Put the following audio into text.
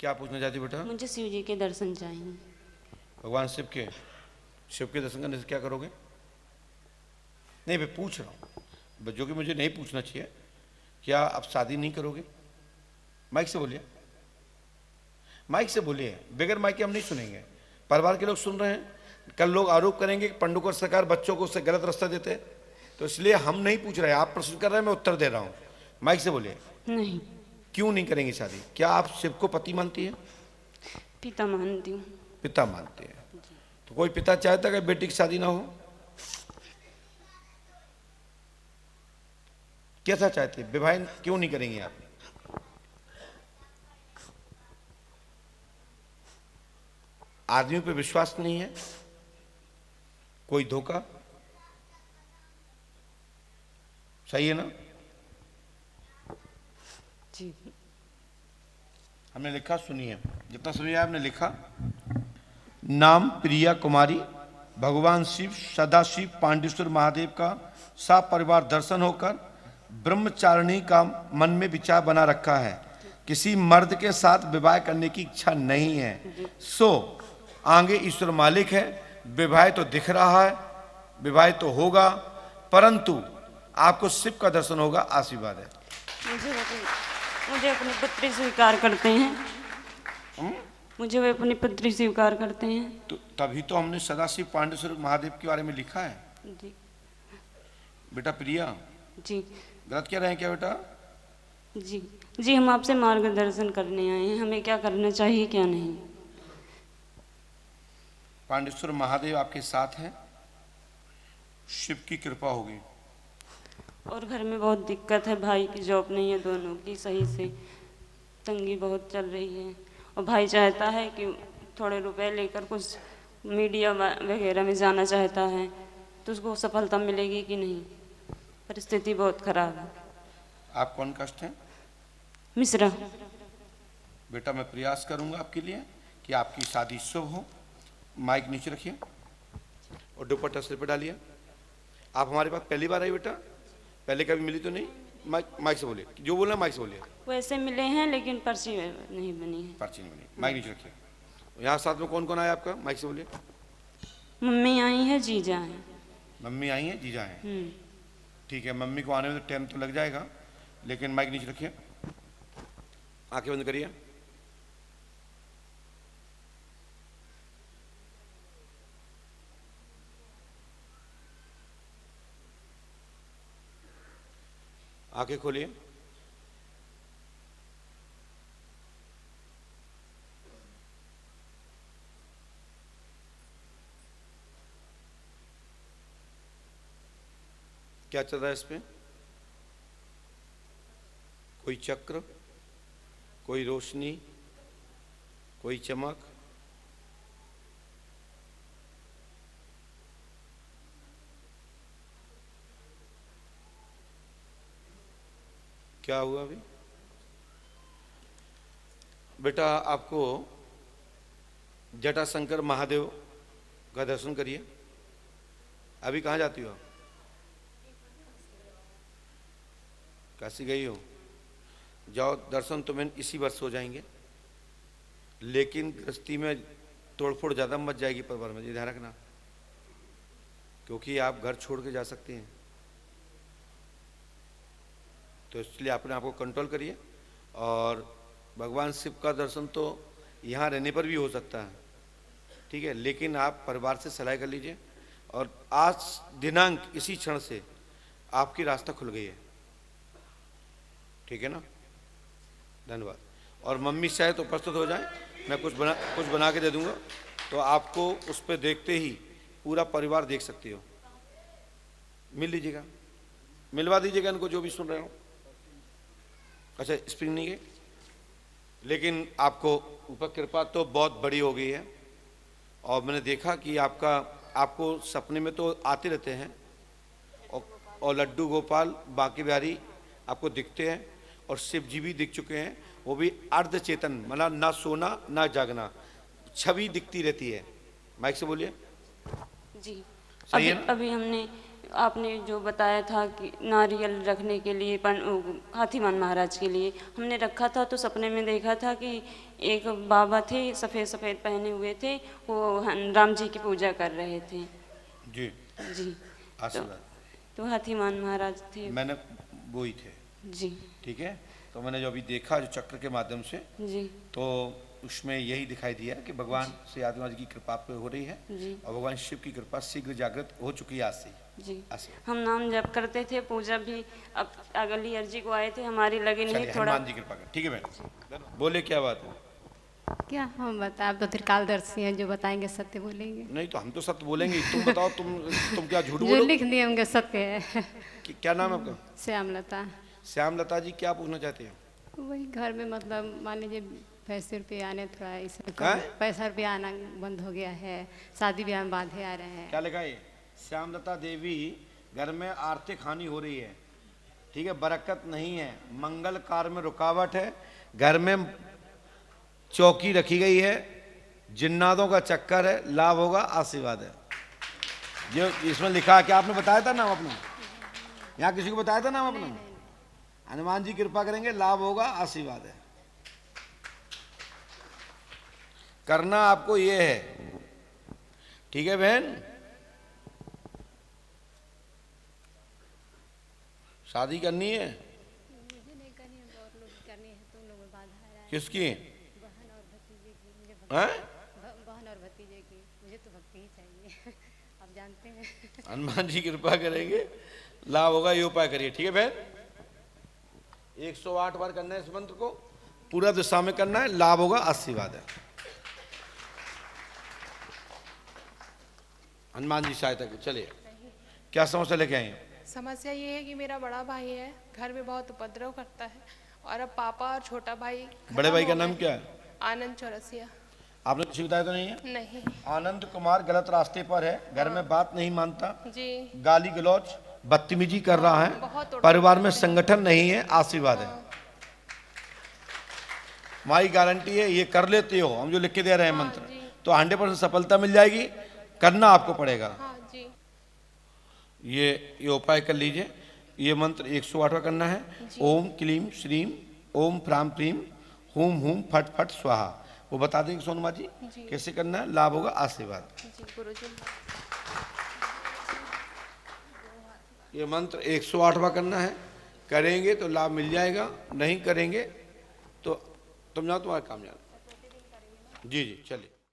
क्या पूछना चाहती बेटा? मुझे शिव जी के दर्शन चाहिए। भगवान शिव के दर्शन करने से क्या करोगे? नहीं, मैं पूछ रहा हूँ जो कि मुझे नहीं पूछना चाहिए। क्या आप शादी नहीं करोगे? माइक से बोलिए, माइक से बोलिए, बगैर माइक के हम नहीं सुनेंगे। परिवार के लोग सुन रहे हैं। कल लोग आरोप करेंगे कि पंडुकर सरकार बच्चों को उससे गलत रास्ता देते हैं, तो इसलिए हम नहीं पूछ रहे। आप प्रश्न कर रहे हैं, मैं उत्तर दे रहा हूँ। माइक से बोलिए। नहीं। क्यों नहीं करेंगे शादी? क्या आप शिव को पति मानती है? पिता मानती हूँ। पिता मानते हैं। तो कोई पिता चाहता है कि बेटी की शादी ना हो? कैसा चाहते हैं? विवाह क्यों नहीं करेंगे आप? आदमी पे विश्वास नहीं है? कोई धोखा? सही है ना? जी। हमने लिखा, सुनिए, जितना सुनिए आपने लिखा। नाम प्रिया कुमारी, भगवान शिव सदाशिव पांडेश्वर महादेव का सपरिवार दर्शन होकर ब्रह्मचारिणी का मन में विचार बना रखा है। किसी मर्द के साथ विवाह करने की इच्छा नहीं है। सो आगे ईश्वर मालिक है। विवाह तो दिख रहा है, विवाह तो होगा, परंतु आपको शिव का दर्शन होगा। आशीर्वाद है। मुझे अपनी पुत्री स्वीकार करते हैं। मुझे वे अपनी पुत्री स्वीकार करते हैं। तो तभी तो हमने सदाशिव पांडेश्वर महादेव के बारे में लिखा है। जी। बेटा प्रिया, जी। गलत कह रहे हैं क्या बेटा? जी। जी, हम आपसे मार्गदर्शन करने आए हैं, हमें क्या करना चाहिए क्या नहीं। पांडेश्वर महादेव आपके साथ हैं, शिव की कृपा होगी। और घर में बहुत दिक्कत है, भाई की जॉब नहीं है, दोनों की सही से तंगी बहुत चल रही है। और भाई चाहता है कि थोड़े रुपए लेकर कुछ मीडिया वगैरह में जाना चाहता है, तो उसको सफलता मिलेगी कि नहीं? परिस्थिति बहुत खराब है। आप कौन कास्ट हैं? मिश्रा। बेटा मैं प्रयास करूंगा आपके लिए कि आपकी शादी शुभ हो। माइक नीचे रखिए और दुपट्टा सिर पर डालिए। आप हमारे पास पहली बार आई बेटा? पहले कभी मिली तो नहीं? माइक से बोलिए, जो बोलना माइक से बोलिए। वैसे मिले हैं लेकिन पर्ची नहीं बनी है। पर्ची नहीं बनी। माइक नीचे रखिए। यहाँ साथ में कौन कौन आया आपका? माइक से बोलिए। मम्मी आई है, जीजा है। मम्मी आई हैं, जीजा हैं। ठीक है, मम्मी को आने में तो टाइम तो लग जाएगा, लेकिन माइक नीचे रखिए, आंखें बंद करिए। आंखें खोलिए। क्या चल रहा है इसमें? कोई चक्र, कोई रोशनी, कोई चमक? क्या हुआ अभी? बेटा आपको जटाशंकर महादेव का दर्शन करिए। अभी कहाँ जाती हो आप? काशी गई हो? जाओ, दर्शन तो मैं इसी वर्ष हो जाएंगे, लेकिन गृहस्थी में तोड़फोड़ ज़्यादा मच जाएगी परिवार में, ये ध्यान रखना, क्योंकि आप घर छोड़ के जा सकते हैं। तो इसलिए अपने आप को कंट्रोल करिए। और भगवान शिव का दर्शन तो यहाँ रहने पर भी हो सकता है, ठीक है, लेकिन आप परिवार से सलाह कर लीजिए। और आज दिनांक इसी क्षण से आपकी रास्ता खुल गई है, ठीक है ना? धन्यवाद। और मम्मी चाहे तो प्रस्तुत हो जाए, मैं कुछ बना के दे दूंगा, तो आपको उस पर देखते ही पूरा परिवार देख सकते हो। मिल लीजिएगा, मिलवा दीजिएगा इनको जो भी सुन रहे हो। अच्छा, स्प्रिंग नहीं है, लेकिन आपको ऊपर कृपा तो बहुत बड़ी हो गई है। और मैंने देखा कि आपको सपने में तो आते रहते हैं, और लड्डू गोपाल बांके बिहारी आपको दिखते हैं, और शिव जी भी दिख चुके हैं, वो भी अर्ध चेतन, मतलब ना सोना ना जागना, छवि दिखती रहती है। माइक से बोलिए। जी। सही है ना? अभी हमने आपने जो बताया था कि नारियल रखने के लिए हाथीमान महाराज के लिए हमने रखा था, तो सपने में देखा था कि एक बाबा थे, सफ़ेद सफ़ेद पहने हुए थे, वो राम जी की पूजा कर रहे थे। जी जी। आशीर्वाद। तो हाथीमान महाराज थे। मैंने वो ही थे। जी। ठीक है, तो मैंने जो अभी देखा जो चक्र के माध्यम से, जी। तो उसमें यही दिखाई दिया कि भगवान श्री आदिनाथ जी की कृपा पे हो रही है जी। और भगवान शिव की कृपा शीघ्र जागृत हो चुकी है आज से। जी। आशीर्वाद। हम नाम जप करते थे, पूजा भी। अब अगली अर्जी को आए थे, हमारी लगी नहीं चलिए, थोड़ा। हनुमान जी कृपा कर। ठीक है मैडम, बोले क्या बात है? क्या हम बता, आप तो त्रिकालदर्शी हैं, जो बताएंगे सत्य बोलेंगे। नहीं तो हम तो सत्य बोलेंगे, तुम बताओ, तुम क्या झूठ जो बोलो? लिख दिए होंगे सत्य है। क्या नाम है आपका? श्यामलता। श्यामलता जी, क्या पूछना चाहते हैं? वही घर में मतलब मान लीजिए पैसे रुपये आने थोड़ा इसमें हैं? पैसा रुपये आना बंद हो गया है, शादी ब्याह में बाधे आ रहे हैं। क्या लिखा है? श्यामलता देवी, घर में आर्थिक हानि हो रही है, ठीक है, बरकत नहीं है, मंगल कार्य में रुकावट है, घर में चौकी रखी गई है, जिन्नातों का चक्कर है, लाभ होगा, आशीर्वाद है। जो इसमें लिखा है, क्या आपने बताया था नाम अपना? यहाँ किसी को बताया था नाम अपना? हनुमान जी कृपा करेंगे, लाभ होगा, आशीर्वाद है। करना आपको ये है, ठीक है बहन? शादी करनी है? मुझे नहीं करनी है, बहुत लोग करनी है, तुम लोग में बाधा आ रहा है। किसकी? बहन और भतीजे की, मुझे हैं? बहन और भतीजे की, मुझे तो भक्ति ही चाहिए। आप जानते हैं। हनुमान जी कृपा करेंगे, लाभ होगा, ये उपाय करिए। ठीक है बहन? 108 बार करना है इस मंत्र को, पूरा दिशा में करना है, लाभ होगा, आशीर्वाद है। हनुमान जी सहायता को। चलिए, क्या समस्या लेके आए हैं? समस्या ये है कि मेरा बड़ा भाई है, घर में बहुत उपद्रव करता है, और अब पापा और छोटा भाई बड़े भाई खत्म का हो नाम गए। क्या है? आनंद चौरसिया। आपने कुछ बताया तो नहीं है? नहीं आनंद कुमार गलत रास्ते पर है, घर में बात नहीं मानता, जी, गाली गलौज बदतमीजी कर रहा है, बहुत उड़ता परिवार में संगठन नहीं है, आशीर्वाद है। हमारी गारंटी है, ये कर लेते हो, हम जो लिख के दे रहे हैं मंत्र, जी। तो 100% सफलता मिल जाएगी। करना आपको पड़ेगा। हाँ जी। ये उपाय कर लीजिए। ये मंत्र 108वां करना है। ओम क्लीम श्रीम ओम फ्राम प्रीम हुम हुम फट फट स्वाहा। वो बता देंगे सोनमा जी कैसे करना है, लाभ होगा, आशीर्वाद। जी गुरुजी। ये मंत्र 108वां करना है, करेंगे तो लाभ मिल जाएगा, नहीं करेंगे तो तुम जाओ, तुम्हारा काम जाना। जी जी, चलिए।